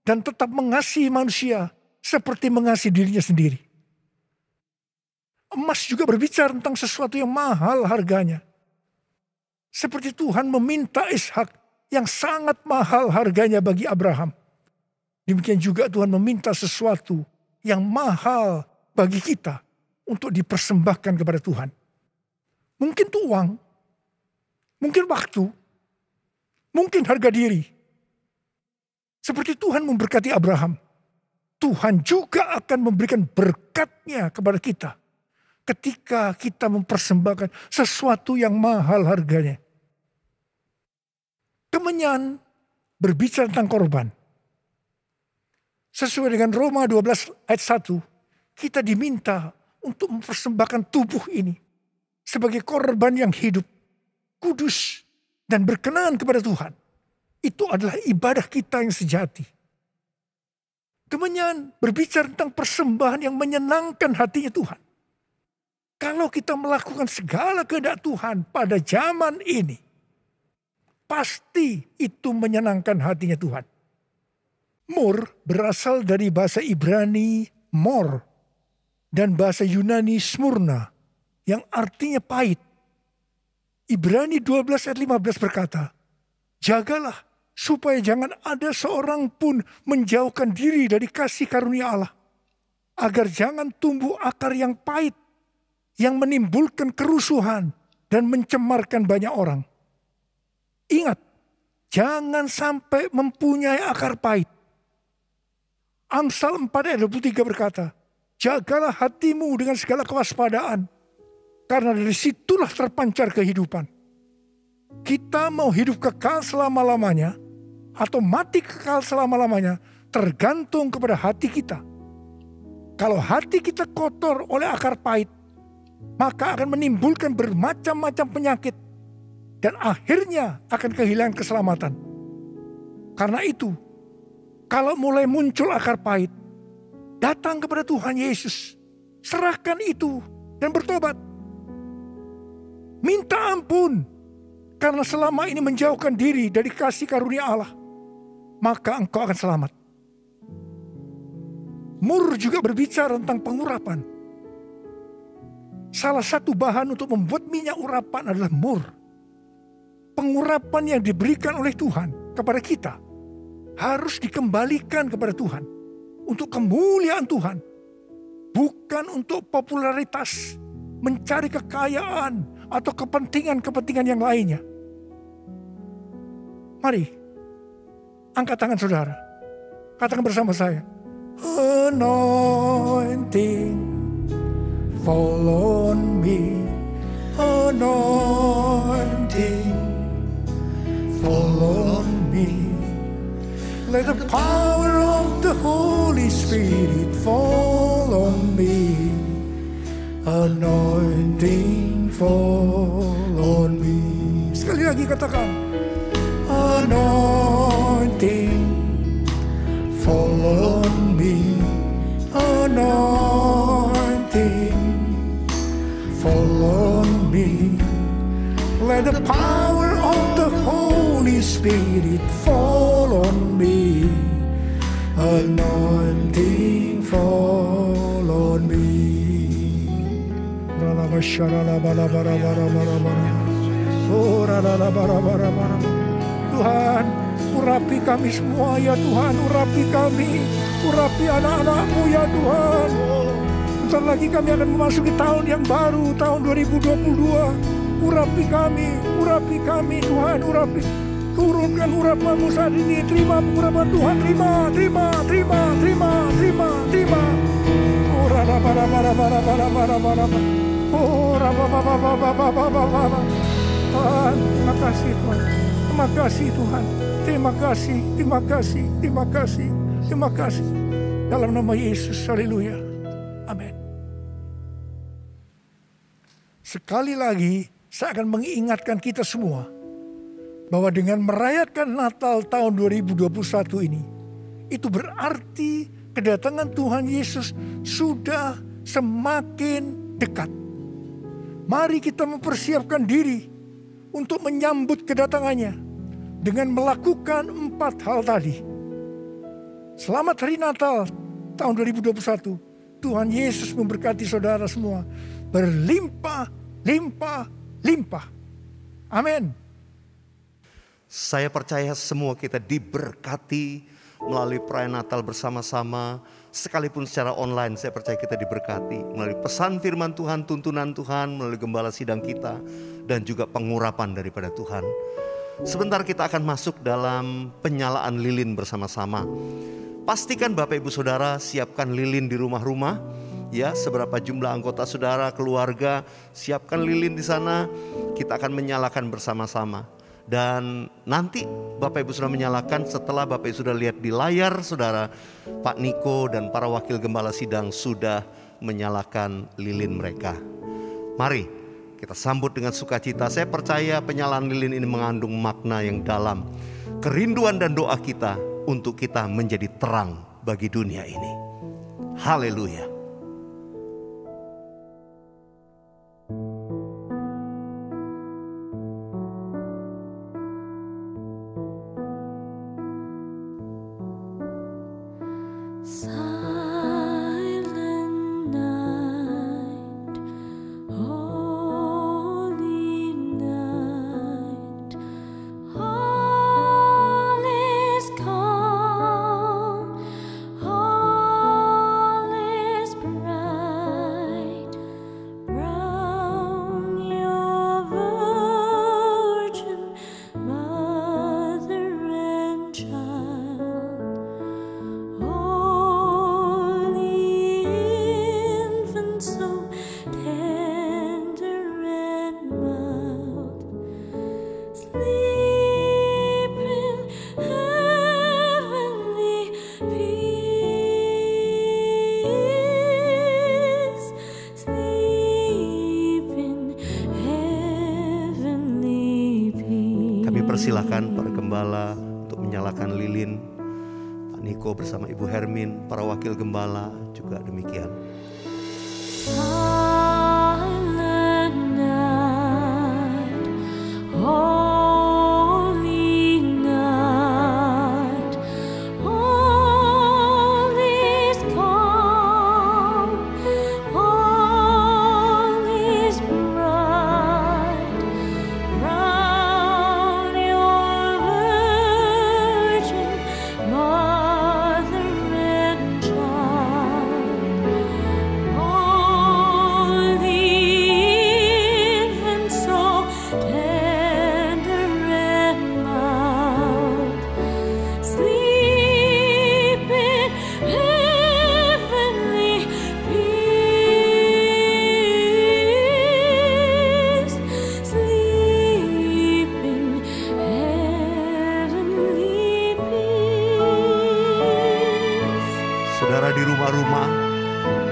Dan tetap mengasihi manusia seperti mengasihi dirinya sendiri. Emas juga berbicara tentang sesuatu yang mahal harganya. Seperti Tuhan meminta Ishak yang sangat mahal harganya bagi Abraham. Demikian juga Tuhan meminta sesuatu yang mahal bagi kita untuk dipersembahkan kepada Tuhan. Mungkin itu uang, mungkin waktu, mungkin harga diri. Seperti Tuhan memberkati Abraham, Tuhan juga akan memberikan berkat-Nya kepada kita ketika kita mempersembahkan sesuatu yang mahal harganya. Kemenyan berbicara tentang korban. Sesuai dengan Roma 12 ayat 1, kita diminta untuk mempersembahkan tubuh ini sebagai korban yang hidup, kudus, dan berkenan kepada Tuhan. Itu adalah ibadah kita yang sejati. Kemenyan berbicara tentang persembahan yang menyenangkan hatinya Tuhan. Kalau kita melakukan segala kehendak Tuhan pada zaman ini, pasti itu menyenangkan hatinya Tuhan. Mur berasal dari bahasa Ibrani mor dan bahasa Yunani smurna yang artinya pahit. Ibrani 12 ayat 15 berkata, jagalah supaya jangan ada seorang pun menjauhkan diri dari kasih karunia Allah. Agar jangan tumbuh akar yang pahit, yang menimbulkan kerusuhan dan mencemarkan banyak orang. Ingat, jangan sampai mempunyai akar pahit. Amsal 4 ayat 23 berkata, jagalah hatimu dengan segala kewaspadaan, karena dari situlah terpancar kehidupan. Kita mau hidup kekal selama-lamanya atau mati kekal selama-lamanya tergantung kepada hati kita. Kalau hati kita kotor oleh akar pahit, maka akan menimbulkan bermacam-macam penyakit dan akhirnya akan kehilangan keselamatan. Karena itu, kalau mulai muncul akar pahit, datang kepada Tuhan Yesus, serahkan itu dan bertobat. Minta ampun, karena selama ini menjauhkan diri dari kasih karunia Allah, maka engkau akan selamat. Mur juga berbicara tentang pengurapan. Salah satu bahan untuk membuat minyak urapan adalah mur. Pengurapan yang diberikan oleh Tuhan kepada kita harus dikembalikan kepada Tuhan untuk kemuliaan Tuhan, bukan untuk popularitas, mencari kekayaan, atau kepentingan-kepentingan yang lainnya. Mari, angkat tangan saudara. Katakan bersama saya. Anointing, fall on me. Anointing, fall on me. Let the power of the Holy Spirit fall on me. Anointing fall on me. Sekali lagi katakan, anointing fall on me. Anointing fall on me. Let the power of the Holy Spirit fall on me. Anointing fall on me. Tuhan, urapi kami semua ya Tuhan, urapi kami, urapi anak-anak-Mu ya Tuhan. Bentar lagi kami akan memasuki tahun yang baru, tahun 2022. Urapi kami Tuhan, urapi. Turunkan urapan-Mu saat ini, terima pengurapan Tuhan, terima. Oh, Tuhan, terima kasih Tuhan. Terima kasih Tuhan. Terima kasih. Dalam nama Yesus, haleluya. Amin. Sekali lagi, saya akan mengingatkan kita semua bahwa dengan merayakan Natal tahun 2021 ini, itu berarti kedatangan Tuhan Yesus sudah semakin dekat. Mari kita mempersiapkan diri untuk menyambut kedatangannya dengan melakukan 4 hal tadi. Selamat Hari Natal tahun 2021. Tuhan Yesus memberkati saudara semua berlimpah. Amin. Saya percaya semua kita diberkati melalui perayaan Natal bersama-sama. Sekalipun secara online, saya percaya kita diberkati melalui pesan firman Tuhan, tuntunan Tuhan, melalui gembala sidang kita, dan juga pengurapan daripada Tuhan. Sebentar kita akan masuk dalam penyalaan lilin bersama-sama. Pastikan Bapak Ibu Saudara siapkan lilin di rumah-rumah. Ya, seberapa jumlah anggota saudara, keluarga, siapkan lilin di sana. Kita akan menyalakan bersama-sama. Dan nanti Bapak Ibu sudah menyalakan, setelah Bapak Ibu sudah lihat di layar saudara, Pak Niko dan para wakil gembala sidang sudah menyalakan lilin mereka. Mari kita sambut dengan sukacita. Saya percaya penyalaan lilin ini mengandung makna yang dalam. Kerinduan dan doa kita untuk kita menjadi terang bagi dunia ini. Haleluya. Silakan para gembala untuk menyalakan lilin. Pak Niko bersama Ibu Hermin, para wakil gembala juga demikian.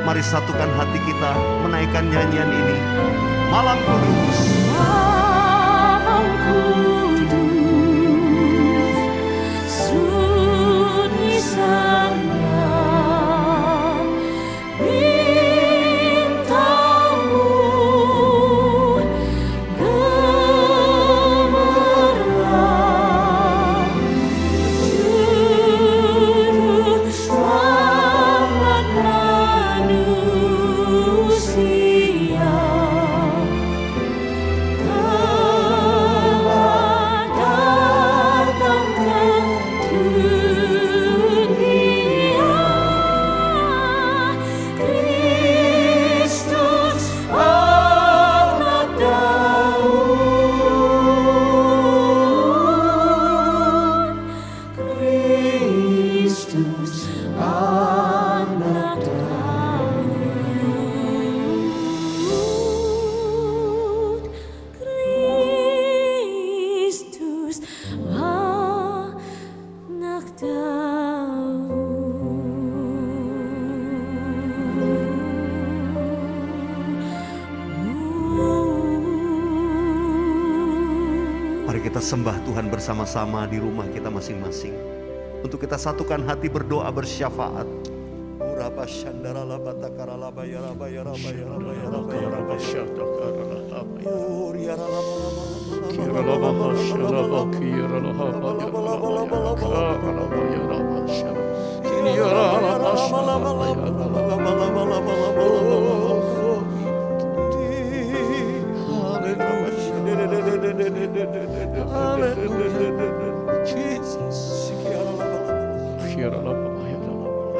Mari satukan hati kita menaikkan nyanyian ini. Malam Kudus. Malam kudus, sunyi sangat, bintangmu gemerlap, juru selamat manusia. Mari kita sembah Tuhan bersama-sama di rumah kita masing-masing. Untuk kita satukan hati berdoa bersyafaat.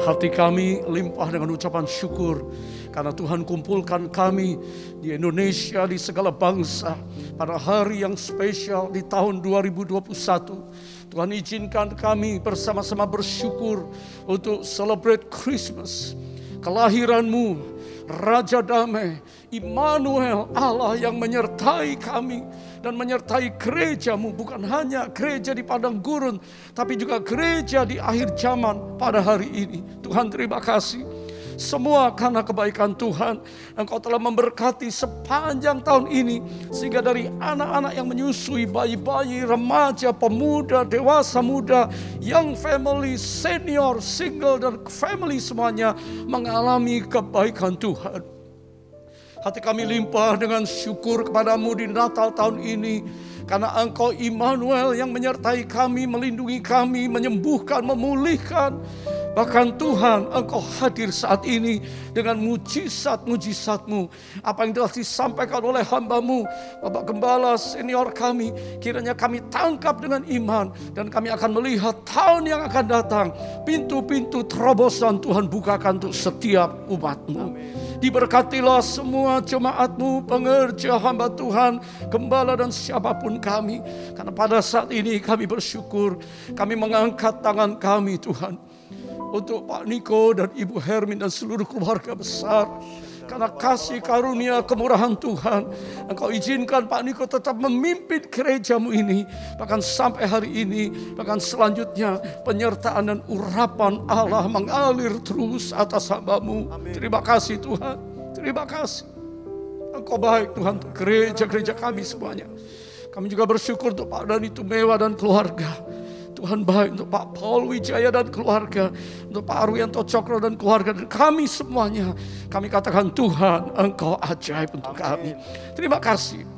Hati kami limpah dengan ucapan syukur karena Tuhan kumpulkan kami di Indonesia, di segala bangsa pada hari yang spesial di tahun 2021. Tuhan izinkan kami bersama-sama bersyukur untuk celebrate Christmas, kelahiran-Mu, Raja Damai, Immanuel, Allah yang menyertai kami dan menyertai gereja-Mu, bukan hanya gereja di padang gurun, tapi juga gereja di akhir zaman pada hari ini. Tuhan terima kasih. Semua karena kebaikan Tuhan, Engkau telah memberkati sepanjang tahun ini, sehingga dari anak-anak yang menyusui, bayi-bayi, remaja, pemuda, dewasa muda, young family, senior, single, dan family semuanya mengalami kebaikan Tuhan. Hati kami limpah dengan syukur kepadamu di Natal tahun ini, karena Engkau Immanuel yang menyertai kami, melindungi kami, menyembuhkan, memulihkan. Bahkan Tuhan, Engkau hadir saat ini dengan mujizat-mujizat-Mu. Apa yang telah disampaikan oleh hamba-Mu, Bapak Gembala senior kami, kiranya kami tangkap dengan iman, dan kami akan melihat tahun yang akan datang. Pintu-pintu terobosan Tuhan bukakan untuk setiap umat-Mu. Diberkatilah semua jemaat-Mu, pengerja hamba Tuhan, gembala dan siapapun kami. Karena pada saat ini kami bersyukur, kami mengangkat tangan kami Tuhan, untuk Pak Niko dan Ibu Hermin dan seluruh keluarga besar. Karena kasih karunia kemurahan Tuhan, Engkau izinkan Pak Niko tetap memimpin gereja-Mu ini. Bahkan sampai hari ini, bahkan selanjutnya penyertaan dan urapan Allah mengalir terus atas hamba-Mu. Terima kasih Tuhan, terima kasih. Engkau baik Tuhan untuk gereja-gereja kami semuanya. Kami juga bersyukur untuk Pak Dani Tumewa dan keluarga. Tuhan baik untuk Pak Paul Wijaya dan keluarga, untuk Pak Arwianto Cokro dan keluarga, dan kami semuanya. Kami katakan Tuhan, Engkau ajaib untuk kami. Terima kasih.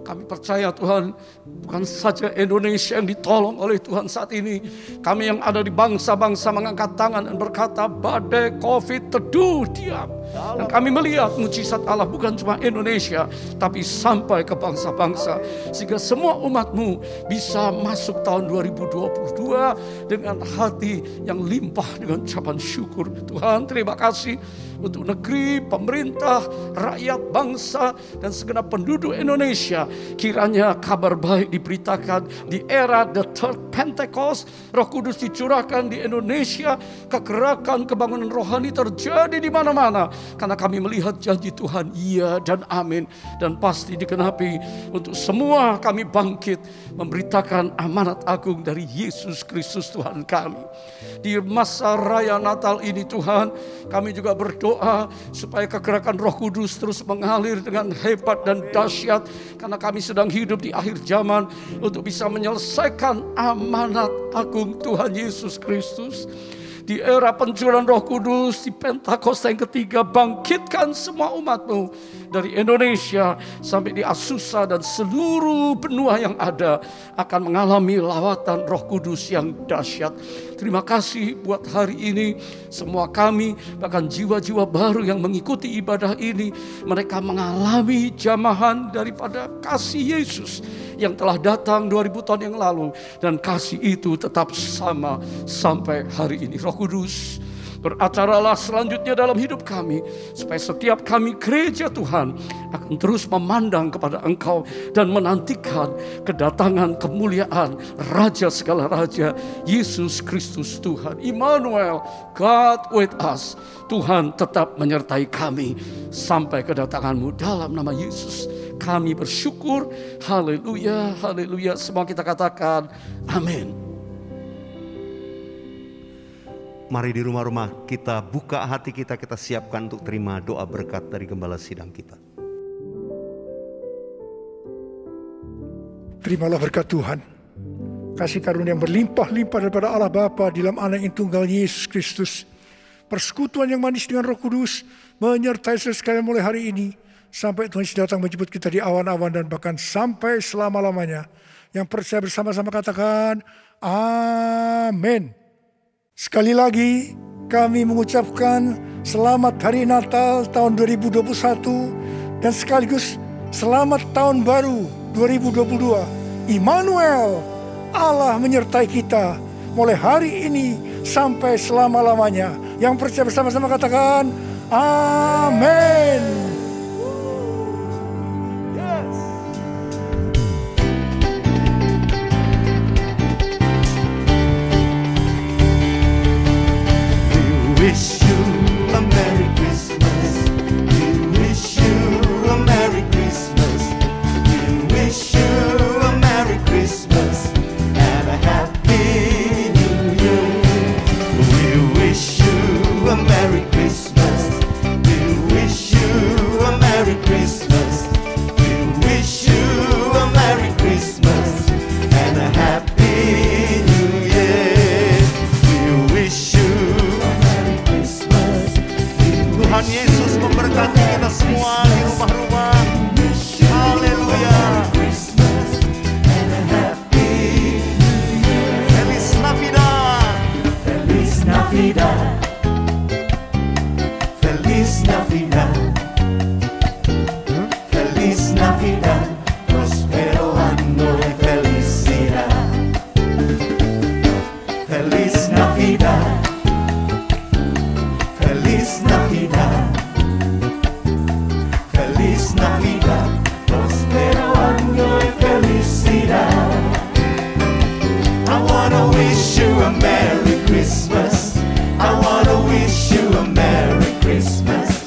Kami percaya Tuhan, bukan saja Indonesia yang ditolong oleh Tuhan saat ini. Kami yang ada di bangsa-bangsa mengangkat tangan dan berkata, badai COVID teduh diam. Dan kami melihat mujizat Allah bukan cuma Indonesia, tapi sampai ke bangsa-bangsa. Sehingga semua umat-Mu bisa masuk tahun 2022 dengan hati yang limpah dengan ucapan syukur. Tuhan terima kasih untuk negeri, pemerintah, rakyat, bangsa, dan segenap penduduk Indonesia. Kiranya kabar baik diberitakan di era The Third Pentecost. Roh Kudus dicurahkan di Indonesia. Kegerakan, kebangunan rohani terjadi di mana-mana. karena kami melihat janji Tuhan, iya dan amin, dan pasti digenapi. Untuk semua kami bangkit memberitakan amanat agung dari Yesus Kristus Tuhan kami. Di masa raya Natal ini Tuhan, kami juga berdoa supaya kegerakan Roh Kudus terus mengalir dengan hebat dan dahsyat, karena kami sedang hidup di akhir zaman untuk bisa menyelesaikan amanat agung Tuhan Yesus Kristus. Di era pencurahan Roh Kudus, di Pentakosta yang ketiga, bangkitkan semua umat-Mu dari Indonesia sampai di Azusa dan seluruh benua yang ada akan mengalami lawatan Roh Kudus yang dahsyat. Terima kasih buat hari ini. Semua kami, bahkan jiwa-jiwa baru yang mengikuti ibadah ini, mereka mengalami jamahan daripada kasih Yesus yang telah datang 2000 tahun yang lalu, dan kasih itu tetap sama sampai hari ini. Roh Kudus, beracaralah selanjutnya dalam hidup kami, supaya setiap kami gereja Tuhan akan terus memandang kepada Engkau dan menantikan kedatangan kemuliaan Raja segala Raja, Yesus Kristus Tuhan. Immanuel, God with us. Tuhan tetap menyertai kami sampai kedatangan-Mu. Dalam nama Yesus kami bersyukur. Haleluya, haleluya. Semua kita katakan amin. Mari di rumah-rumah kita buka hati kita, kita siapkan untuk terima doa berkat dari Gembala Sidang kita. Terimalah berkat Tuhan. Kasih karunia yang berlimpah-limpah daripada Allah Bapa di dalam Anak yang tunggal Yesus Kristus. Persekutuan yang manis dengan Roh Kudus menyertai saudara sekalian mulai hari ini sampai Tuhan Yesus datang menjemput kita di awan-awan dan bahkan sampai selama-lamanya. Yang percaya bersama-sama katakan amin. Sekali lagi kami mengucapkan selamat Hari Natal tahun 2021 dan sekaligus selamat tahun baru 2022. Immanuel, Allah menyertai kita mulai hari ini sampai selama-lamanya. Yang percaya bersama-sama katakan amin. Wish you a Merry Christmas. We wish you a Merry Christmas. We wish you a Merry Christmas and a Happy New Year. We wish you a Merry Christmas. We wish you a Merry Christmas. We wish you a Merry Christmas and a Happy New Year. We wish you Tuhan Yesus memberkati kita semua di rumah-rumah. Haleluya. Feliz Navidad. Feliz Navidad. Feliz Navidad. Feliz Navidad. Prospero año y felicidad. Feliz Navidad. Feliz Navidad, Feliz Navidad, prospero año y felicidad. I wanna wish you a Merry Christmas. I wanna wish you a Merry Christmas.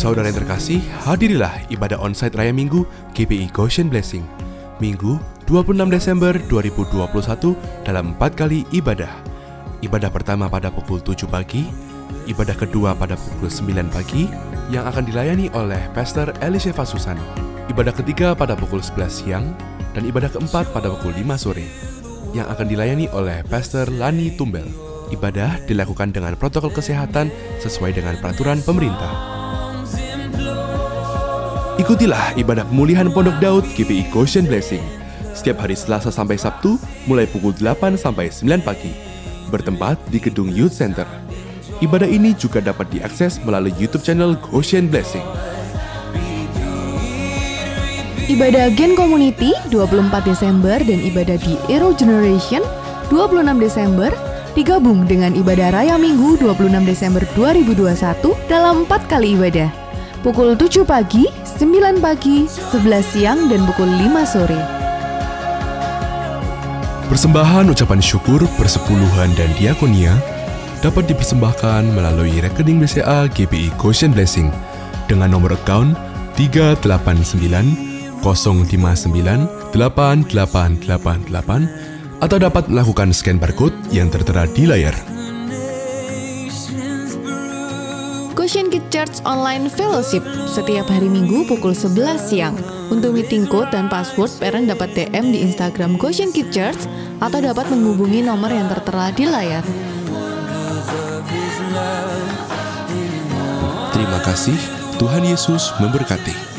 saudara yang terkasih, hadirilah ibadah onsite Raya Minggu GPI Goshen Blessing. Minggu 26 Desember 2021 dalam 4 kali ibadah. Ibadah pertama pada pukul 7 pagi, ibadah kedua pada pukul 9 pagi yang akan dilayani oleh Pastor Elisheva Susan. Ibadah ketiga pada pukul 11 siang dan ibadah keempat pada pukul 5 sore yang akan dilayani oleh Pastor Lani Tumbel. Ibadah dilakukan dengan protokol kesehatan sesuai dengan peraturan pemerintah. Ikutilah ibadah pemulihan Pondok Daud GPI Goshen Blessing setiap hari Selasa sampai Sabtu mulai pukul 8 sampai 9 pagi, bertempat di gedung Youth Center. Ibadah ini juga dapat diakses melalui YouTube channel Goshen Blessing. Ibadah Gen Community 24 Desember dan ibadah di Aero Generation 26 Desember digabung dengan ibadah Raya Minggu 26 Desember 2021 dalam 4 kali ibadah. Pukul 7 pagi, 9 pagi, 11 siang, dan pukul 5 sore. Persembahan ucapan syukur, persepuluhan, dan diakonia dapat dipersembahkan melalui rekening BCA GPI Goshen Blessing dengan nomor account 389 059 8888 atau dapat melakukan scan barcode yang tertera di layar. Goshen Kids Church Online Fellowship setiap hari Minggu pukul 11 siang. Untuk meeting code dan password, parent dapat DM di Instagram Goshen Kids Church atau dapat menghubungi nomor yang tertera di layar. Terima kasih, Tuhan Yesus memberkati.